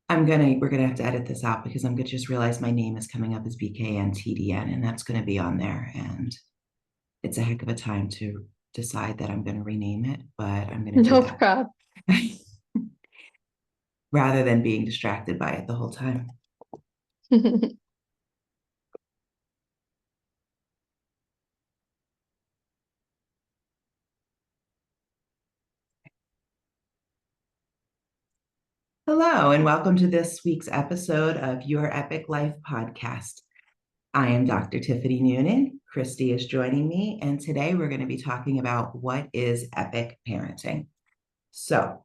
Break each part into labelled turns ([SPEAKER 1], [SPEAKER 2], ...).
[SPEAKER 1] we're gonna have to edit this out because I'm gonna just realize my name is coming up as BKNTDN, and that's gonna be on there. And it's a heck of a time to decide that I'm gonna rename it, but I'm gonna do
[SPEAKER 2] No
[SPEAKER 1] that
[SPEAKER 2] problem.
[SPEAKER 1] rather than being distracted by it the whole time. Hello, and welcome to this week's episode of Your Epic Life podcast. I am Dr. Tiffanie Noonan. Christy is joining me, and today we're going to be talking about what is epic parenting. So,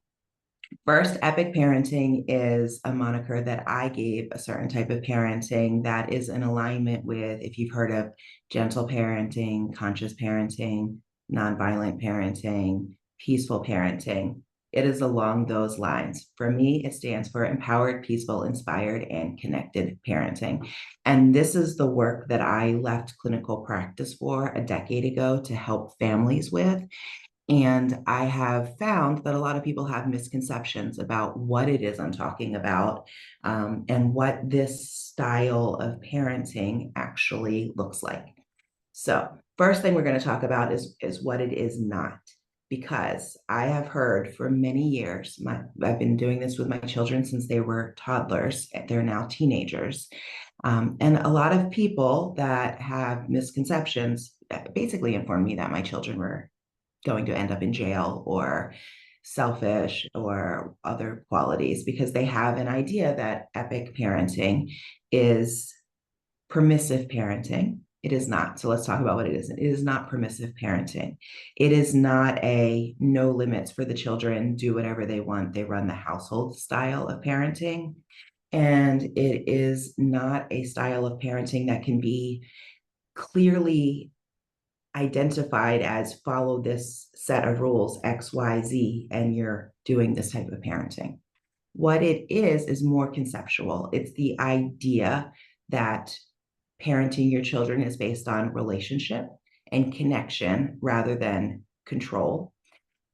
[SPEAKER 1] first, epic parenting is a moniker that I gave a certain type of parenting that is in alignment with, if you've heard of gentle parenting, conscious parenting, nonviolent parenting, peaceful parenting. It is along those lines. For me, it stands for empowered, peaceful, inspired, and connected parenting. And this is the work that I left clinical practice for a decade ago to help families with. And I have found that a lot of people have misconceptions about what it is I'm talking about, and what this style of parenting actually looks like. So, first thing we're going to talk about is what it is not, because I have heard for many years, I've been doing this with my children since they were toddlers, they're now teenagers. And a lot of people that have misconceptions basically informed me that my children were going to end up in jail or selfish or other qualities because they have an idea that epic parenting is permissive parenting. It is not. So let's talk about what it is. It is not permissive parenting. It is not a no limits for the children, do whatever they want, they run the household style of parenting. And it is not a style of parenting that can be clearly identified as follow this set of rules, X, Y, Z, and you're doing this type of parenting. What it is more conceptual. It's the idea that parenting your children is based on relationship and connection rather than control.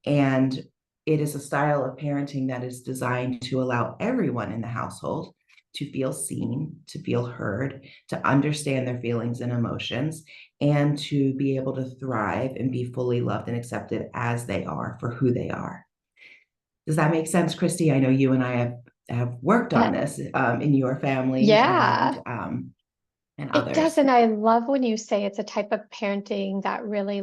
[SPEAKER 1] And it is a style of parenting that is designed to allow everyone in the household to feel seen, to feel heard, to understand their feelings and emotions, and to be able to thrive and be fully loved and accepted as they are for who they are. Does that make sense, Christy? I know you and I have worked on
[SPEAKER 2] Yeah.
[SPEAKER 1] this in your family
[SPEAKER 2] Yeah,
[SPEAKER 1] and
[SPEAKER 2] it does.
[SPEAKER 1] others.
[SPEAKER 2] And I love when you say it's a type of parenting that really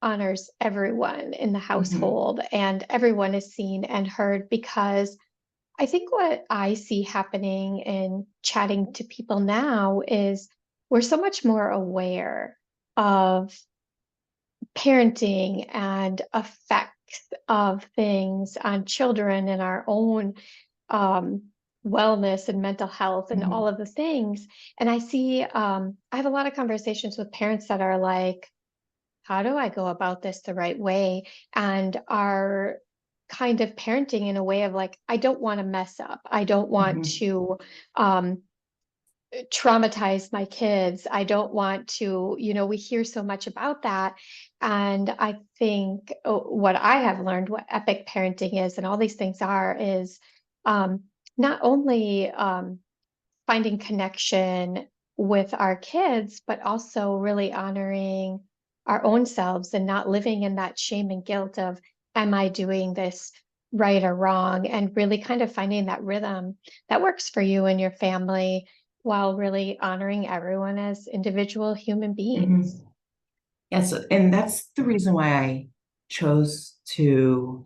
[SPEAKER 2] honors everyone in the
[SPEAKER 1] Mhm,
[SPEAKER 2] household and everyone is seen and heard because I think what I see happening in chatting to people now is we're so much more aware of parenting and effects of things on children and our own um, wellness and mental health and all
[SPEAKER 1] mhm,
[SPEAKER 2] of the things. And I have a lot of conversations with parents that are like, how do I go about this the right way? And are kind of parenting in a way of like, I don't want to mess up. I don't want
[SPEAKER 1] mhm.
[SPEAKER 2] to um, traumatize my kids. I don't want to, we hear so much about that. And I think what I have learned, what epic parenting is, and all these things are, is um, not only finding connection with our kids, but also really honoring our own selves and not living in that shame and guilt of, am I doing this right or wrong? And really kind of finding that rhythm that works for you and your family while really honoring everyone as individual human beings.
[SPEAKER 1] Mhm. Yes, and that's the reason why I chose to,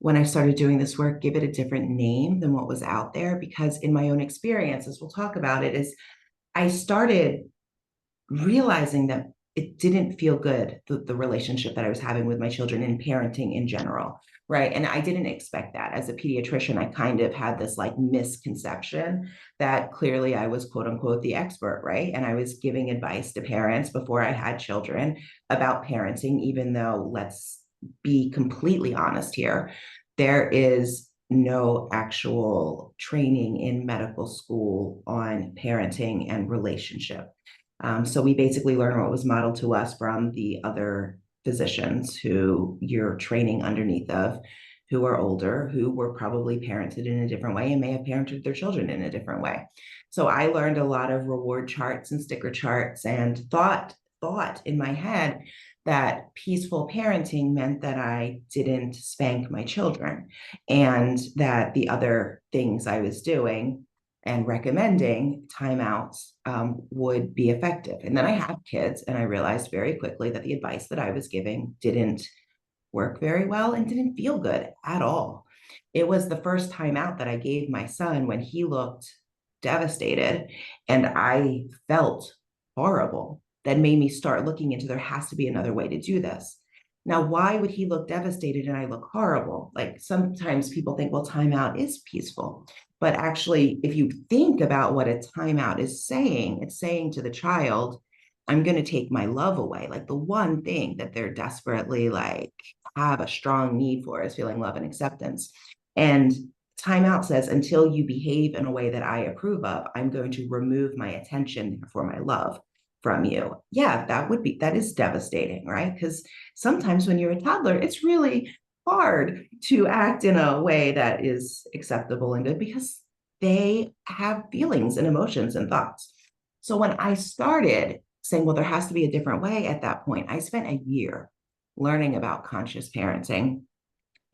[SPEAKER 1] when I started doing this work, give it a different name than what was out there. Because in my own experience, as we'll talk about it, is I started realizing that it didn't feel good, the relationship that I was having with my children and parenting in general. Right. And I didn't expect that. As a pediatrician, I kind of had this like misconception that clearly I was quote unquote the expert. Right. And I was giving advice to parents before I had children about parenting, even though, let's be completely honest here, there is no actual training in medical school on parenting and relationship. So we basically learn what was modeled to us from the other physicians who you're training underneath of, who are older, who were probably parented in a different way and may have parented their children in a different way. So I learned a lot of reward charts and sticker charts and thought in my head that peaceful parenting meant that I didn't spank my children and that the other things I was doing and recommending timeouts would be effective. And then I had kids, and I realized very quickly that the advice that I was giving didn't work very well and didn't feel good at all. It was the first time out that I gave my son when he looked devastated and I felt horrible. That made me start looking into there has to be another way to do this. Now, why would he look devastated and I look horrible? Like sometimes people think, well, timeout is peaceful. But actually, if you think about what a timeout is saying, it's saying to the child, I'm going to take my love away. Like the one thing that they're desperately like have a strong need for is feeling love and acceptance. And timeout says, until you behave in a way that I approve of, I'm going to remove my attention for my love from you. Yeah, that is devastating, right? Because sometimes when you're a toddler, it's really hard to act in a way that is acceptable and good because they have feelings and emotions and thoughts. So when I started saying, well, there has to be a different way at that point, I spent a year learning about conscious parenting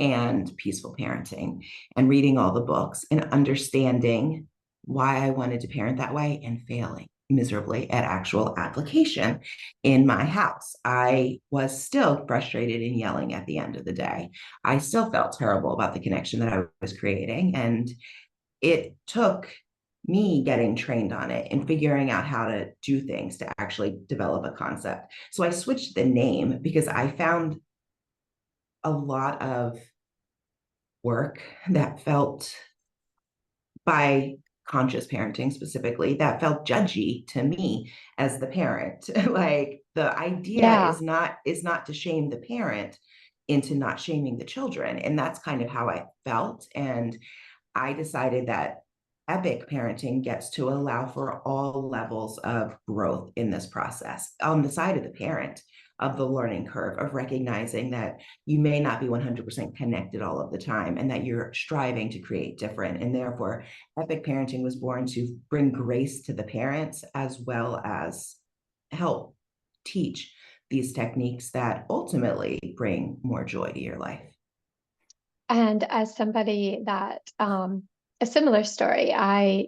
[SPEAKER 1] and peaceful parenting and reading all the books and understanding why I wanted to parent that way and failing miserably at actual application in my house. I was still frustrated and yelling at the end of the day. I still felt terrible about the connection that I was creating. And it took me getting trained on it and figuring out how to do things to actually develop a concept. So I switched the name because I found a lot of work that felt by conscious parenting specifically that felt judgy to me as the parent. Like the idea
[SPEAKER 2] Yeah.
[SPEAKER 1] is not to shame the parent into not shaming the children, and that's kind of how I felt. And I decided that epic parenting gets to allow for all levels of growth in this process on the side of the parent of the learning curve of recognizing that you may not be 100% connected all of the time and that you're striving to create different. And therefore, epic parenting was born to bring grace to the parents as well as help teach these techniques that ultimately bring more joy to your life.
[SPEAKER 2] And as somebody that, a similar story, I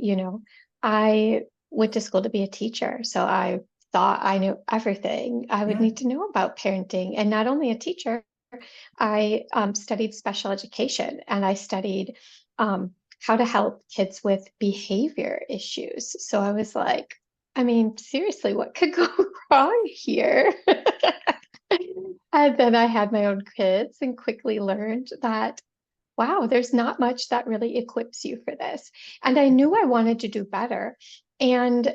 [SPEAKER 2] went to school to be a teacher. So I thought I knew everything I would
[SPEAKER 1] Yeah.
[SPEAKER 2] need to know about parenting. And not only a teacher, I studied special education and I studied how to help kids with behavior issues. So I was like, I mean, seriously, what could go wrong here? And then I had my own kids and quickly learned that wow, there's not much that really equips you for this. And I knew I wanted to do better. And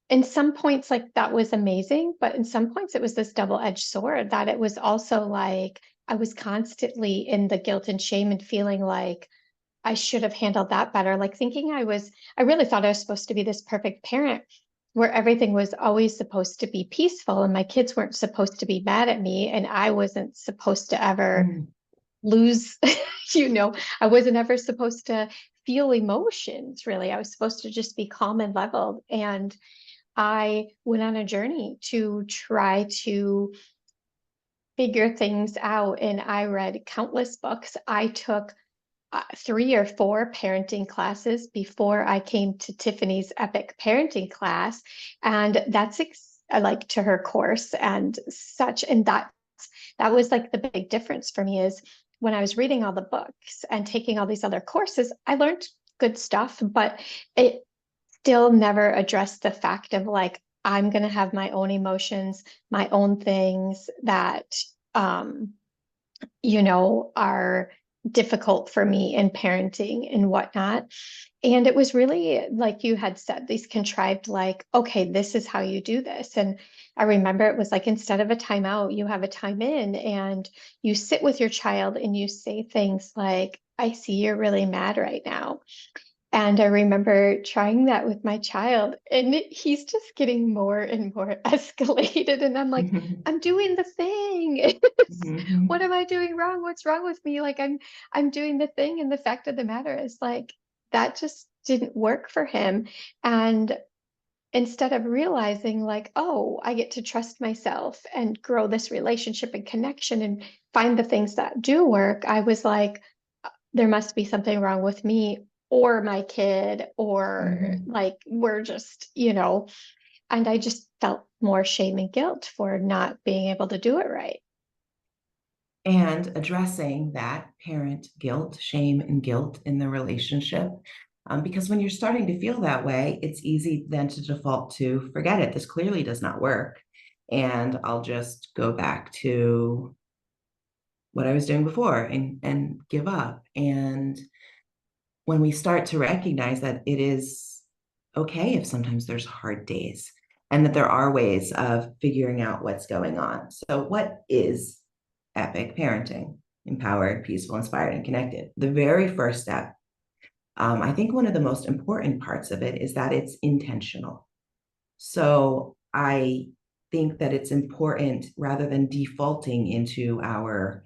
[SPEAKER 2] in some points, like that was amazing. But in some points, it was this double-edged sword that it was also like I was constantly in the guilt and shame and feeling like I should have handled that better. Like thinking I really thought I was supposed to be this perfect parent where everything was always supposed to be peaceful and my kids weren't supposed to be mad at me and I wasn't supposed to ever
[SPEAKER 1] Mm.
[SPEAKER 2] lose, you know, I wasn't ever supposed to feel emotions really. I was supposed to just be calm and leveled. And I went on a journey to try to figure things out. And I read countless books. I took 3 or 4 parenting classes before I came to Tiffany's epic parenting class. And that's like to her course and such. And that was like the big difference for me is when I was reading all the books and taking all these other courses, I learned good stuff, but it still never addressed the fact of like, I'm going to have my own emotions, my own things that, um, are difficult for me in parenting and whatnot. And it was really, like you had said, these contrived, like, okay, this is how you do this. And I remember it was like instead of a timeout, you have a time in and you sit with your child and you say things like, I see you're really mad right now. And I remember trying that with my child, and he's just getting more and more escalated. And I'm like,
[SPEAKER 1] Mhm.
[SPEAKER 2] I'm doing the thing. What
[SPEAKER 1] Mhm.
[SPEAKER 2] am I doing wrong? What's wrong with me? Like I'm doing the thing. And the fact of the matter is like that just didn't work for him. And instead of realizing like, oh, I get to trust myself and grow this relationship and connection and find the things that do work, I was like, there must be something wrong with me or my kid, or
[SPEAKER 1] Mhm.
[SPEAKER 2] like we're just, and I just felt more shame and guilt for not being able to do it right.
[SPEAKER 1] And addressing that parent guilt, shame, and guilt in the relationship. Because when you're starting to feel that way, it's easy then to default to forget it. This clearly does not work. And I'll just go back to what I was doing before and give up. And when we start to recognize that it is okay if sometimes there's hard days and that there are ways of figuring out what's going on. So, what is epic parenting? Empowered, peaceful, inspired, and connected. The very first step, I think one of the most important parts of it is that it's intentional. So, I think that it's important rather than defaulting into our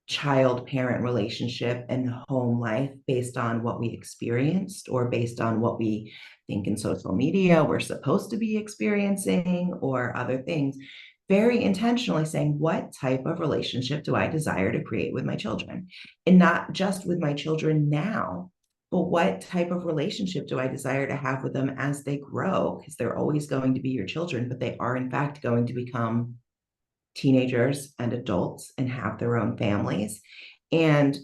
[SPEAKER 1] child parent relationship and home life based on what we experienced or based on what we think in social media we're supposed to be experiencing or other things. Very intentionally saying, what type of relationship do I desire to create with my children? And not just with my children now, but what type of relationship do I desire to have with them as they grow? Because they're always going to be your children, but they are, in fact, going to become teenagers and adults and have their own families, and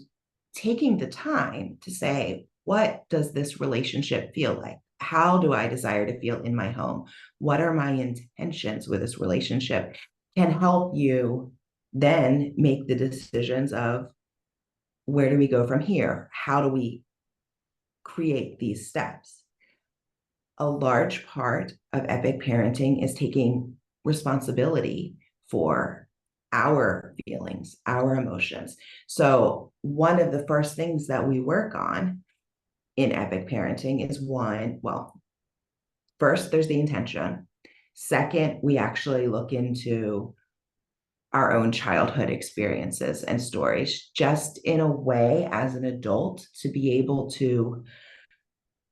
[SPEAKER 1] taking the time to say, what does this relationship feel like? How do I desire to feel in my home? What are my intentions with this relationship? Can help you then make the decisions of where do we go from here? How do we create these steps? A large part of epic parenting is taking responsibility for our feelings, our emotions. So, one of the first things that we work on in epic parenting is one, well, first, there's the intention. Second, we actually look into our own childhood experiences and stories, just in a way as an adult to be able to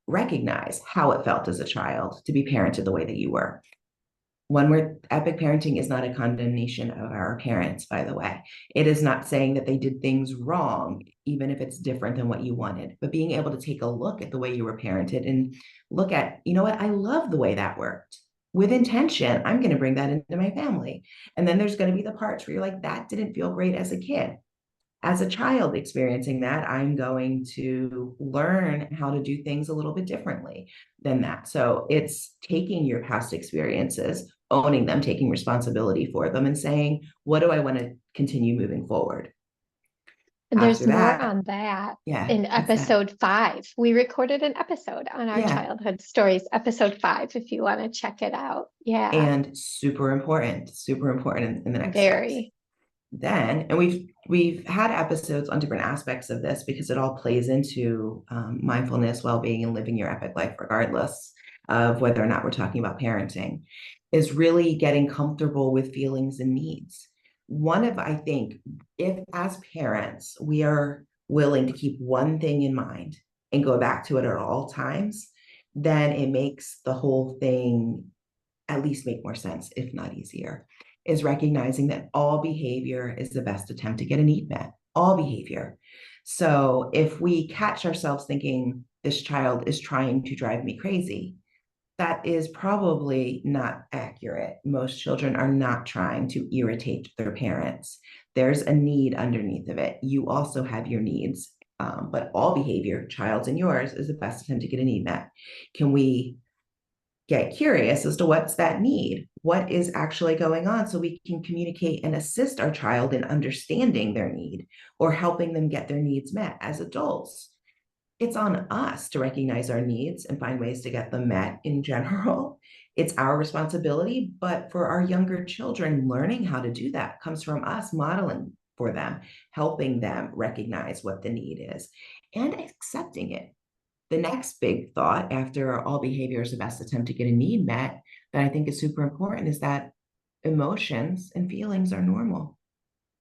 [SPEAKER 1] recognize how it felt as a child to be parented the way that you were. One where epic parenting is not a condemnation of our parents, by the way. It is not saying that they did things wrong, even if it's different than what you wanted, but being able to take a look at the way you were parented and look at, you know what, I love the way that worked. With intention, I'm going to bring that into my family. And then there's going to be the parts where you're like, that didn't feel great as a kid. As a child experiencing that, I'm going to learn how to do things a little bit differently than that. So it's taking your past experiences, owning them, taking responsibility for them, and saying, what do I want to continue moving forward?
[SPEAKER 2] And there's
[SPEAKER 1] After
[SPEAKER 2] more
[SPEAKER 1] that,
[SPEAKER 2] on that
[SPEAKER 1] yeah,
[SPEAKER 2] in
[SPEAKER 1] what's that?
[SPEAKER 2] episode 5. We recorded an episode on our
[SPEAKER 1] Yeah.
[SPEAKER 2] childhood stories, episode 5, if you want to check it out. Yeah,
[SPEAKER 1] And super important in the next steps.
[SPEAKER 2] very.
[SPEAKER 1] Then, and we've had episodes on different aspects of this because it all plays into mindfulness, well-being, and living your epic life regardless of whether or not we're talking about parenting, is really getting comfortable with feelings and needs. One of, I think, if as parents we are willing to keep one thing in mind and go back to it at all times, then it makes the whole thing at least make more sense, if not easier, is recognizing that all behavior is the best attempt to get a need met, all behavior. So if we catch ourselves thinking this child is trying to drive me crazy, that is probably not accurate. Most children are not trying to irritate their parents. There's a need underneath of it. You also have your needs, but all behavior, child's and yours, is the best attempt to get a need met. Can we get curious as to what's that need? What is actually going on so we can communicate and assist our child in understanding their need or helping them get their needs met as adults? It's on us to recognize our needs and find ways to get them met in general. It's our responsibility, but for our younger children, learning how to do that comes from us modeling for them, helping them recognize what the need is and accepting it. The next big thought after all behavior is the best attempt to get a need met that I think is super important is that emotions and feelings are normal,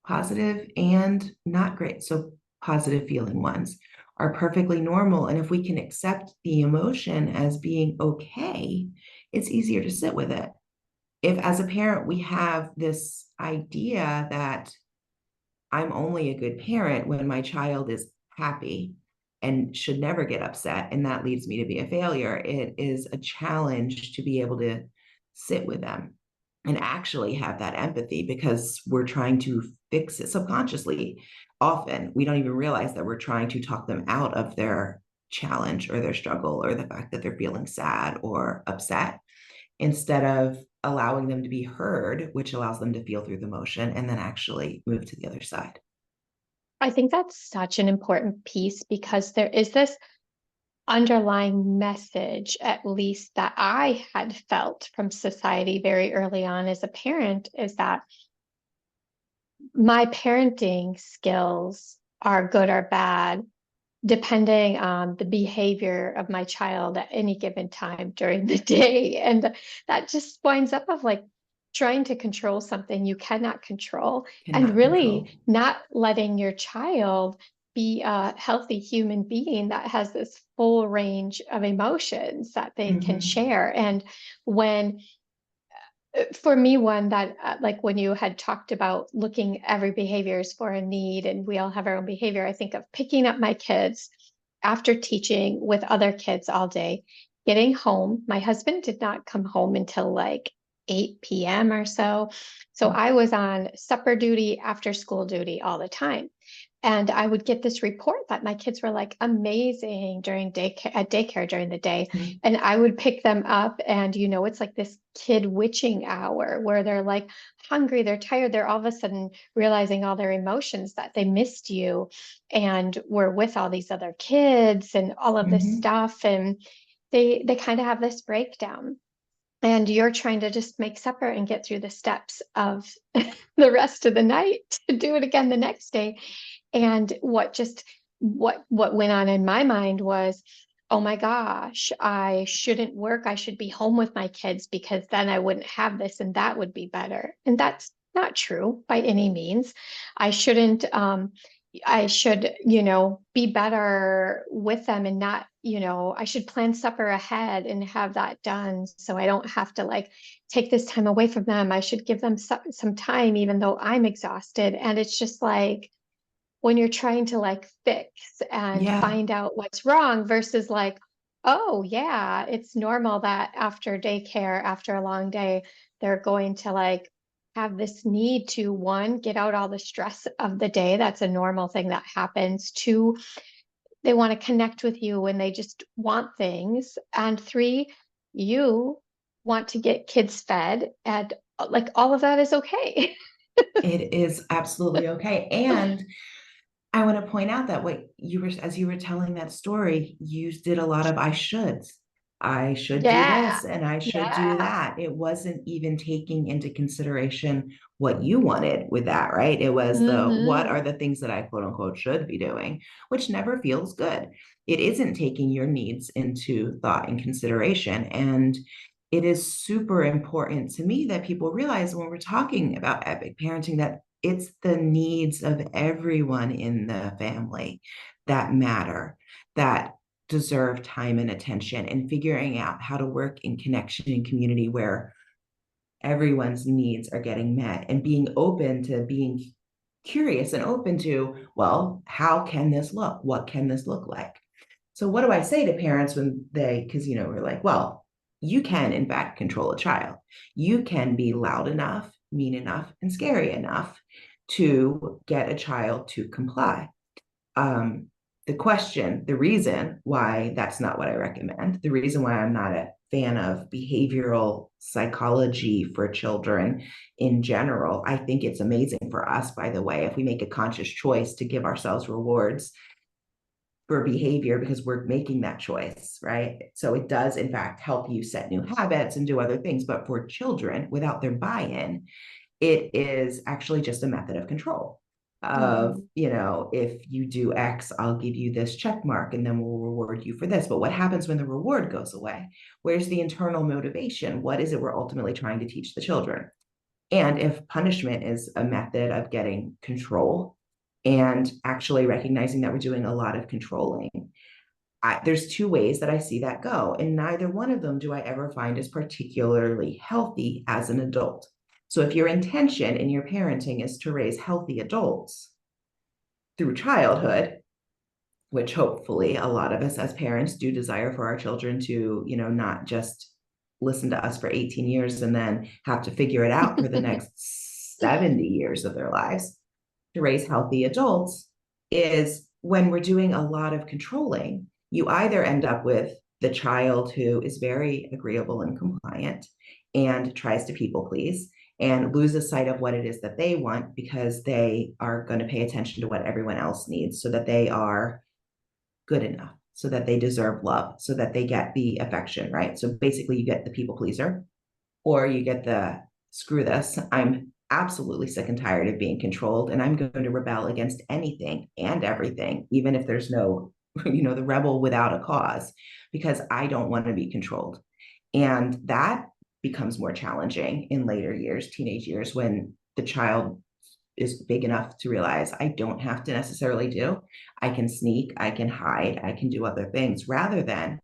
[SPEAKER 1] positive and not great. So positive feeling ones are perfectly normal. And if we can accept the emotion as being okay, it's easier to sit with it. If as a parent, we have this idea that I'm only a good parent when my child is happy and should never get upset, and that leads me to be a failure, it is a challenge to be able to sit with them and actually have that empathy because we're trying to fix it subconsciously. Often we don't even realize that we're trying to talk them out of their challenge or their struggle or the fact that they're feeling sad or upset instead of allowing them to be heard, which allows them to feel through the motion and then actually move to the other side.
[SPEAKER 2] I think that's such an important piece because there is this underlying message, at least that I had felt from society very early on as a parent, is that my parenting skills are good or bad, depending on the behavior of my child at any given time during the day. And that just winds up of like trying to control something you cannot control and
[SPEAKER 1] Cannot
[SPEAKER 2] really
[SPEAKER 1] control.
[SPEAKER 2] not letting your child be a healthy human being that has this full range of emotions that they can
[SPEAKER 1] Mm-hmm.
[SPEAKER 2] share. And when for me, one that like when you had talked about looking every behaviors for a need and we all have our own behavior, I think of picking up my kids after teaching with other kids all day, getting home. My husband did not come home until like 8 p.m. or so. So I was on supper duty, after school duty all the time. And I would get this report that my kids were like amazing during daycare at daycare during the day.
[SPEAKER 1] Mm-hmm.
[SPEAKER 2] And I would pick them up and it's like this kid witching hour where they're like hungry, they're tired, they're all of a sudden realizing all their emotions that they missed you and were with all these other kids and all of this
[SPEAKER 1] Mm-hmm.
[SPEAKER 2] stuff. And they kind of have this breakdown. And you're trying to just make supper and get through the steps of the rest of the night to do it again the next day. And what went on in my mind was, oh my gosh, I shouldn't work. I should be home with my kids because then I wouldn't have this and that would be better. And that's not true by any means. I shouldn't I should, be better with them and not, I should plan supper ahead and have that done so I don't have to like take this time away from them. I should give them some time even though I'm exhausted. And it's just like when you're trying to like fix and
[SPEAKER 1] Yeah,
[SPEAKER 2] find out what's wrong versus like, oh yeah, it's normal that after daycare, after a long day, they're going to like have this need to one, get out all the stress of the day. That's a normal thing that happens. Two, they want to connect with you when they just want things. And three, you want to get kids fed and like all of that is okay.
[SPEAKER 1] it is absolutely okay. And I want to point out that what you were, as you were telling that story, you did a lot of I shoulds. I should do
[SPEAKER 2] Yeah.
[SPEAKER 1] this and I should do
[SPEAKER 2] Yeah.
[SPEAKER 1] that. It wasn't even taking into consideration what you wanted with that, right? It was the what
[SPEAKER 2] Hmm.
[SPEAKER 1] are the things that I quote unquote should be doing, which never feels good. It isn't taking your needs into thought and consideration. And it is super important to me that people realize when we're talking about epic parenting that it's the needs of everyone in the family that matter, that deserve time and attention, and figuring out how to work in connection and community where everyone's needs are getting met and being open to being curious and open to, well, how can this look? What can this look like? So, what do I say to parents when because, we're like, well, you can, in fact, control a child. You can be loud enough, mean enough, and scary enough to get a child to comply. Um, the reason why that's not what I recommend, the reason why I'm not a fan of behavioral psychology for children in general, I think it's amazing for us, by the way, if we make a conscious choice to give ourselves rewards for behavior because we're making that choice, right? So it does, in fact, help you set new habits and do other things. But for children, without their buy in, it is actually just a method of control. of,
[SPEAKER 2] Mhm.
[SPEAKER 1] if you do X, I'll give you this check mark and then we'll reward you for this. But what happens when the reward goes away? Where's the internal motivation? What is it we're ultimately trying to teach the children? And if punishment is a method of getting control and actually recognizing that we're doing a lot of controlling, there's two ways that I see that go. And neither one of them do I ever find is particularly healthy as an adult. So if your intention in your parenting is to raise healthy adults through childhood, which hopefully a lot of us as parents do desire for our children to, not just listen to us for 18 years and then have to figure it out for the next 70 years of their lives, to raise healthy adults, is when we're doing a lot of controlling, you either end up with the child who is very agreeable and compliant and tries to people please and loses sight of what it is that they want because they are going to pay attention to what everyone else needs so that they are good enough, so that they deserve love, so that they get the affection, right? So basically, you get the people pleaser, or you get the screw this. I'm absolutely sick and tired of being controlled, and I'm going to rebel against anything and everything, even if there's no, the rebel without a cause, because I don't want to be controlled. And that becomes more challenging in later years, teenage years, when the child is big enough to realize I don't have to necessarily do. I can sneak, I can hide, I can do other things rather than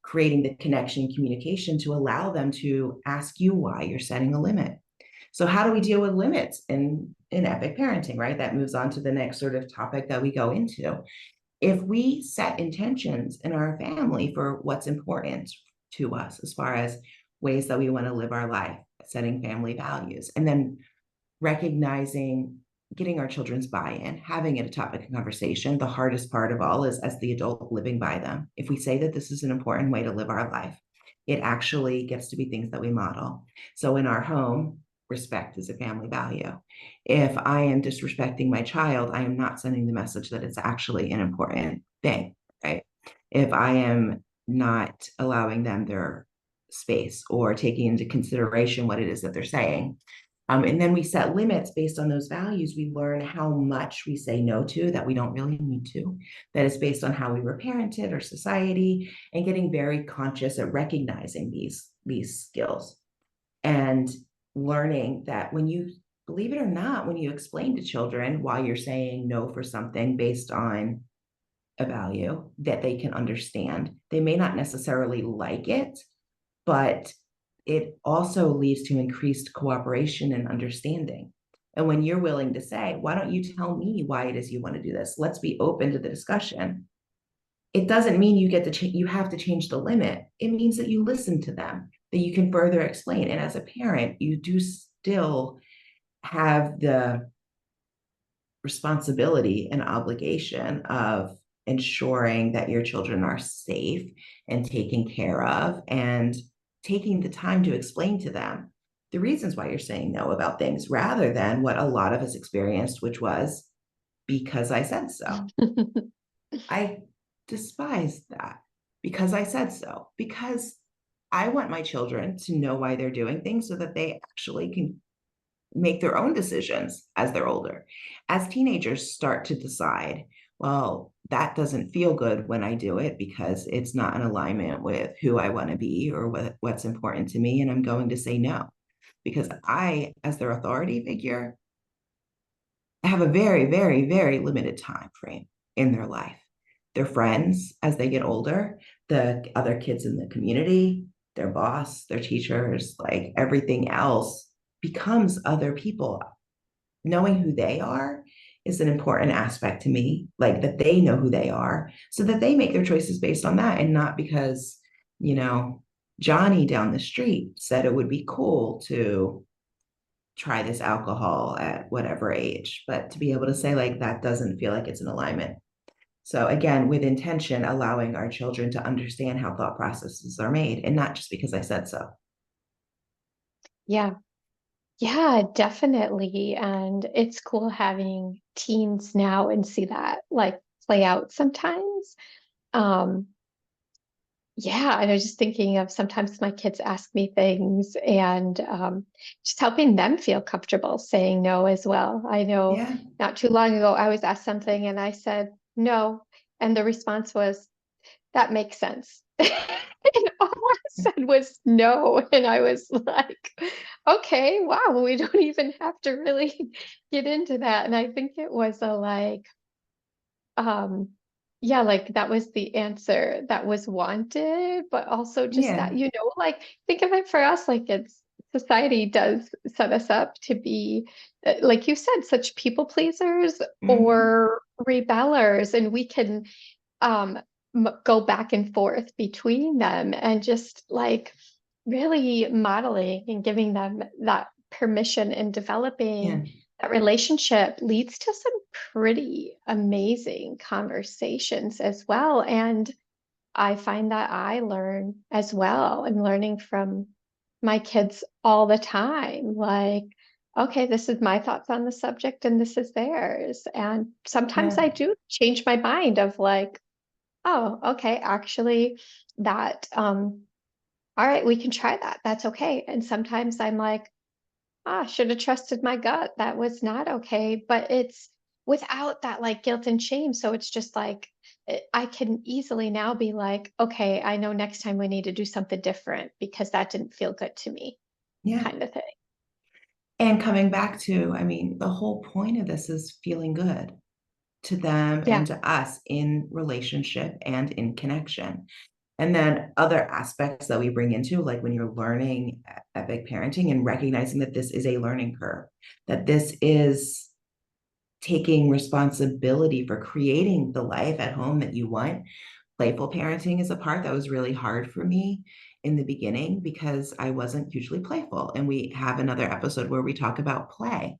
[SPEAKER 1] creating the connection and communication to allow them to ask you why you're setting a limit. So how do we deal with limits in epic parenting, right? That moves on to the next sort of topic that we go into. If we set intentions in our family for what's important to us as far as ways that we want to live our life, setting family values, and then recognizing, getting our children's buy-in, having it a topic of conversation. The hardest part of all is as the adult living by them. If we say that this is an important way to live our life, it actually gets to be things that we model. So in our home, respect is a family value. If I am disrespecting my child, I am not sending the message that it's actually an important thing, right? If I am not allowing them their space or taking into consideration what it is that they're saying, and then we set limits based on those values. We learn how much we say no to that we don't really need to, that is based on how we were parented or society, and getting very conscious at recognizing these skills and learning that when you, believe it or not, when you explain to children why you're saying no for something based on a value that they can understand, they may not necessarily like it, but it also leads to increased cooperation and understanding. And when you're willing to say, why don't you tell me why it is you want to do this? Let's be open to the discussion. It doesn't mean you get to you have to change the limit. It means that you listen to them, that you can further explain. And as a parent, you do still have the responsibility and obligation of ensuring that your children are safe and taken care of and taking the time to explain to them the reasons why you're saying no about things rather than what a lot of us experienced, which was because I said so. I despise that because I said so, because I want my children to know why they're doing things so that they actually can make their own decisions as they're older. As teenagers start to decide, well, that doesn't feel good when I do it because it's not in alignment with who I want to be or what's important to me. And I'm going to say no because I, as their authority figure, have a very, very, very limited time frame in their life. Their friends, as they get older, the other kids in the community, their boss, their teachers, like everything else becomes other people. Knowing who they are is an important aspect to me, like that they know who they are so that they make their choices based on that and not because, you know, Johnny down the street said it would be cool to try this alcohol at whatever age, but to be able to say, like, that doesn't feel like it's in alignment. So, again, with intention, allowing our children to understand how thought processes are made and not just because I said so.
[SPEAKER 2] Yeah. Yeah, definitely. And it's cool having teens now and see that like play out sometimes. Um, Yeah, and I was just thinking of sometimes my kids ask me things and just helping them feel comfortable saying no as well. I know
[SPEAKER 1] Yeah,
[SPEAKER 2] not too long ago I was asked something and I said no, and the response was, that makes sense. And all I said was no. And I was like, okay, wow, we don't even have to really get into that. And I think it was a like, um, yeah, like that was the answer that was wanted, but also just
[SPEAKER 1] yeah,
[SPEAKER 2] that, like think of it for us, like it's society does set us up to be, like you said, such people pleasers
[SPEAKER 1] hmm,
[SPEAKER 2] or rebellers, and we can um go back and forth between them and just like really modeling and giving them that permission and developing
[SPEAKER 1] yeah,
[SPEAKER 2] that relationship leads to some pretty amazing conversations as well. And I find that I learn as well. I'm learning from my kids all the time. Like, okay, this is my thoughts on the subject and this is theirs. And sometimes
[SPEAKER 1] yeah,
[SPEAKER 2] I do change my mind of like, oh, okay, actually, that, all right, we can try that. That's okay. And sometimes I'm like, ah, should have trusted my gut. That was not okay. But it's without that like guilt and shame. So it's just like, I can easily now be like, okay, I know next time we need to do something different because that didn't feel good to me,
[SPEAKER 1] yeah.
[SPEAKER 2] kind of thing.
[SPEAKER 1] And coming back to, I mean, the whole point of this is feeling good to them
[SPEAKER 2] Yeah.
[SPEAKER 1] and to us in relationship and in connection. And then other aspects that we bring into, like when you're learning epic parenting and recognizing that this is a learning curve, that this is taking responsibility for creating the life at home that you want. Playful parenting is a part that was really hard for me in the beginning because I wasn't hugely playful. And we have another episode where we talk about play.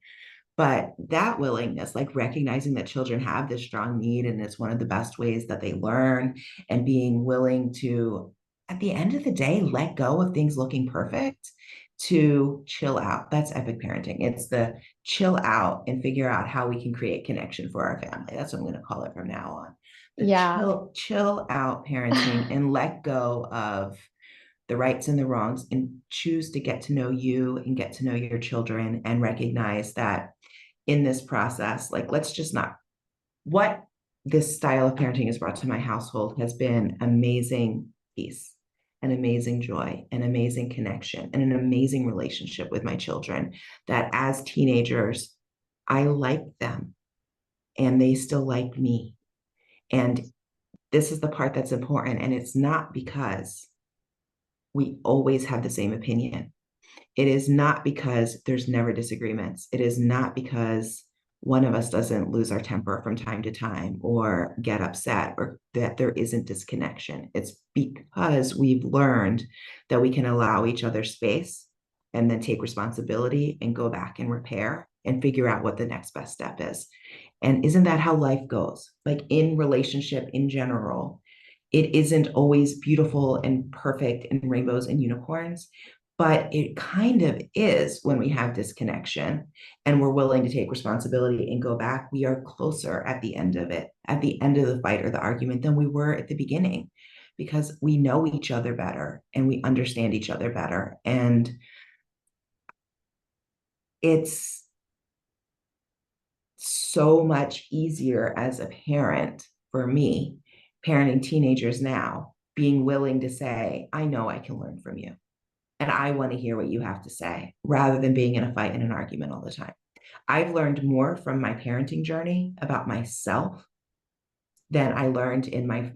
[SPEAKER 1] But that willingness, like recognizing that children have this strong need and it's one of the best ways that they learn, and being willing to, at the end of the day, let go of things looking perfect to chill out. That's epic parenting. It's the chill out and figure out how we can create connection for our family. That's what I'm going to call it from now on. The
[SPEAKER 2] Yeah.
[SPEAKER 1] chill out parenting and let go of the rights and the wrongs and choose to get to know you and get to know your children and recognize that in this process, like let's just not, what this style of parenting has brought to my household has been amazing peace, an amazing joy, an amazing connection, and an amazing relationship with my children. That as teenagers, I like them and they still like me. And this is the part that's important. And it's not because we always have the same opinion. It is not because there's never disagreements. It is not because one of us doesn't lose our temper from time to time or get upset or that there isn't disconnection. It's because we've learned that we can allow each other space and then take responsibility and go back and repair and figure out what the next best step is. And isn't that how life goes? Like in relationship in general, it isn't always beautiful and perfect and rainbows and unicorns, but it kind of is when we have disconnection and we're willing to take responsibility and go back. We are closer at the end of it, at the end of the fight or the argument than we were at the beginning because we know each other better and we understand each other better. And it's so much easier as a parent for me, parenting teenagers now, being willing to say, I know I can learn from you. And I want to hear what you have to say rather than being in a fight and an argument all the time. I've learned more from my parenting journey about myself than I learned in my,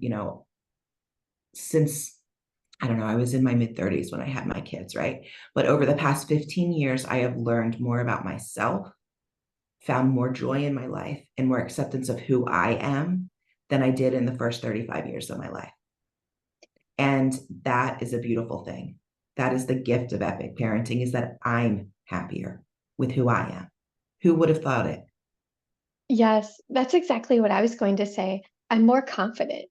[SPEAKER 1] since I don't know, I was in my mid 30s when I had my kids, right? But over the past 15 years, I have learned more about myself, found more joy in my life, and more acceptance of who I am than I did in the first 35 years of my life. And that is a beautiful thing. That is the gift of epic parenting, is that I'm happier with who I am. Who would have thought it?
[SPEAKER 2] Yes, that's exactly what I was going to say. I'm more confident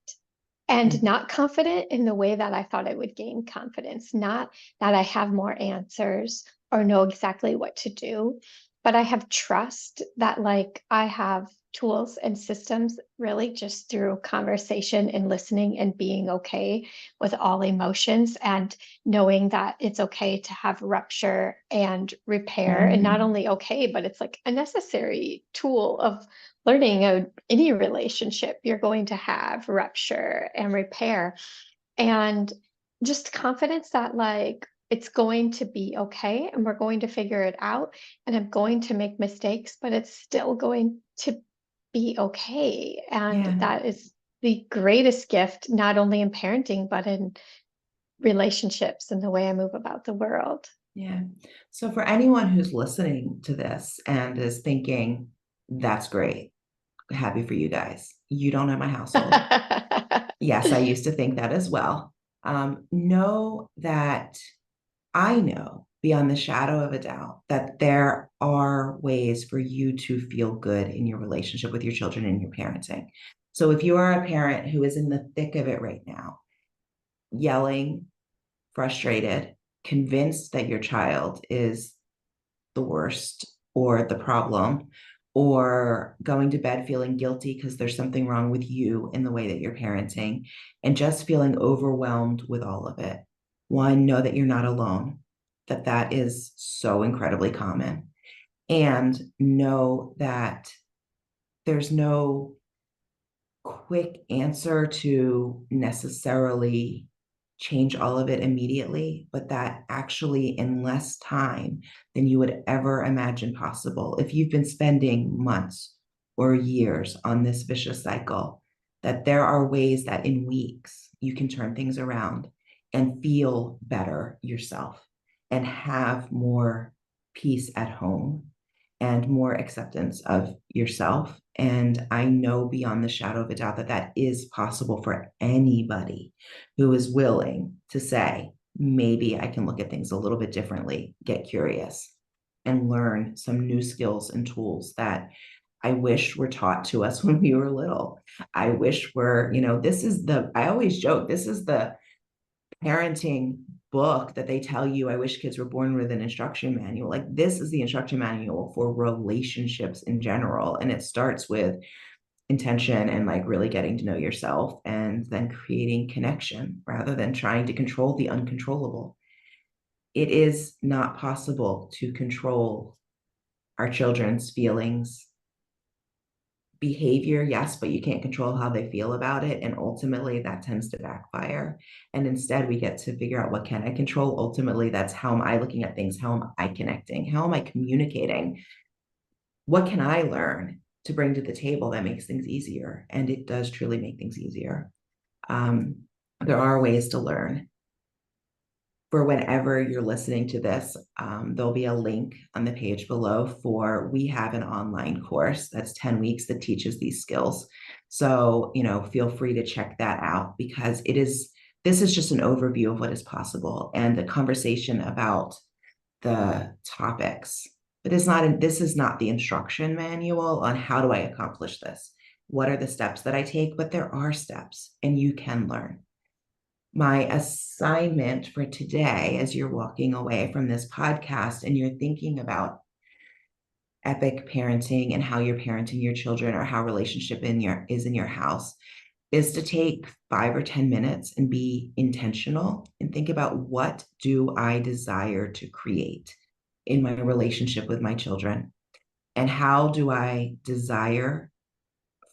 [SPEAKER 2] and not confident in the way that I thought I would gain confidence, not that I have more answers or know exactly what to do, but I have trust that like I have tools and systems really just through conversation and listening and being okay with all emotions and knowing that it's okay to have rupture and repair, and not
[SPEAKER 1] Mhm.
[SPEAKER 2] only okay, but it's like a necessary tool of learning any relationship. You're going to have rupture and repair, and just confidence that like it's going to be okay and we're going to figure it out, and I'm going to make mistakes, but it's still going to be okay. And
[SPEAKER 1] Yeah,
[SPEAKER 2] that is the greatest gift, not only in parenting, but in relationships and the way I move about the world.
[SPEAKER 1] yeah. So for anyone who's listening to this and is thinking, that's great, happy for you guys. You don't have my household. Yes, I used to think that as well. Know that I know beyond the shadow of a doubt that there are ways for you to feel good in your relationship with your children and your parenting. So if you are a parent who is in the thick of it right now, yelling, frustrated, convinced that your child is the worst or the problem, or going to bed feeling guilty because there's something wrong with you in the way that you're parenting, and just feeling overwhelmed with all of it. One, know that you're not alone, that that is so incredibly common, and know that there's no quick answer to necessarily change all of it immediately, but that actually in less time than you would ever imagine possible, if you've been spending months or years on this vicious cycle, that there are ways that in weeks you can turn things around and feel better yourself and have more peace at home and more acceptance of yourself. And I know beyond the shadow of a doubt that that is possible for anybody who is willing to say, maybe I can look at things a little bit differently, get curious, and learn some new skills and tools that I wish were taught to us when we were little. I wish were, this is I always joke, this is the parenting book that they tell you I wish kids were born with an instruction manual. Like, this is the instruction manual for relationships in general, and it starts with intention and like really getting to know yourself and then creating connection rather than trying to control the uncontrollable. It is not possible to control our children's feelings, behavior, yes, but you can't control how they feel about it. And ultimately, that tends to backfire. And instead, we get to figure out, what can I control? Ultimately, that's how am I looking at things? How am I connecting? How am I communicating? What can I learn to bring to the table that makes things easier? And it does truly make things easier. Um, there are ways to learn. For whenever you're listening to this, there'll be a link on the page below for, we have an online course that's 10 weeks that teaches these skills. So, feel free to check that out, because this is just an overview of what is possible and the conversation about the topics. But this is not the instruction manual on how do I accomplish this? What are the steps that I take? But there are steps and you can learn. My assignment for today, as you're walking away from this podcast and you're thinking about epic parenting and how you're parenting your children, or how relationship is in your house, is to take 5 or 10 minutes and be intentional and think about, what do I desire to create in my relationship with my children? And how do I desire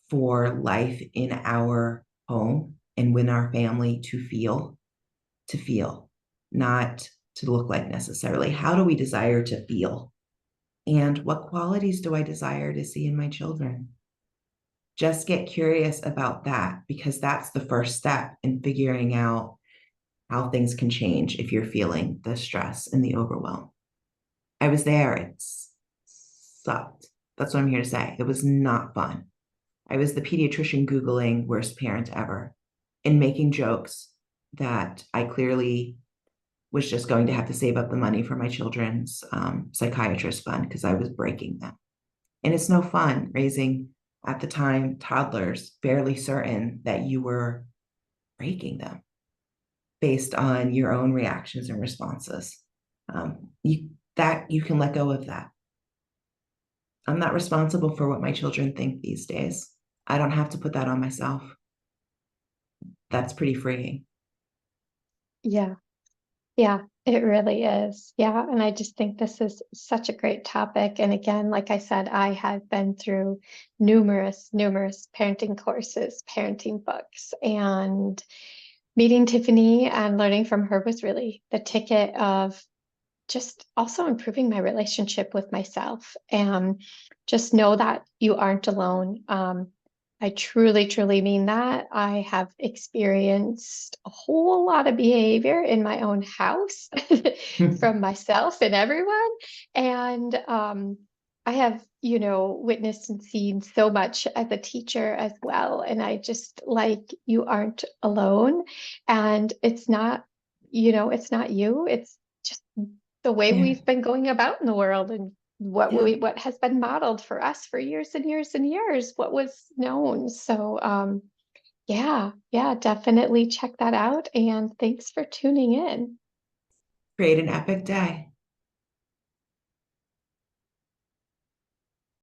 [SPEAKER 1] for life in our home and with our family to feel, not to look like necessarily? How do we desire to feel? And what qualities do I desire to see in my children? Just get curious about that, because that's the first step in figuring out how things can change if you're feeling the stress and the overwhelm. I was there. It sucked. That's what I'm here to say. It was not fun. I was the pediatrician Googling worst parent ever and making jokes that I clearly was just going to have to save up the money for my children's psychiatrist fund, because I was breaking them. And it's no fun raising, at the time, toddlers, fairly certain that you were breaking them based on your own reactions and responses. You can let go of that. I'm not responsible for what my children think these days. I don't have to put that on myself. That's pretty freeing.
[SPEAKER 2] Yeah. Yeah, it really is. Yeah. And I just think this is such a great topic. And again, like I said, I have been through numerous parenting courses, parenting books, and meeting Tiffany and learning from her was really the ticket of just also improving my relationship with myself. And just know that you aren't alone. I truly mean that. I have experienced a whole lot of behavior in my own house from myself and everyone. And I have, witnessed and seen so much as a teacher as well. And I just like, you aren't alone. And it's not you, it's just the way
[SPEAKER 1] Yeah,
[SPEAKER 2] we've been going about in the world and
[SPEAKER 1] yeah.
[SPEAKER 2] what has been modeled for us for years and years and years, what was known. So yeah, definitely check that out. And thanks for tuning in.
[SPEAKER 1] Create an epic day.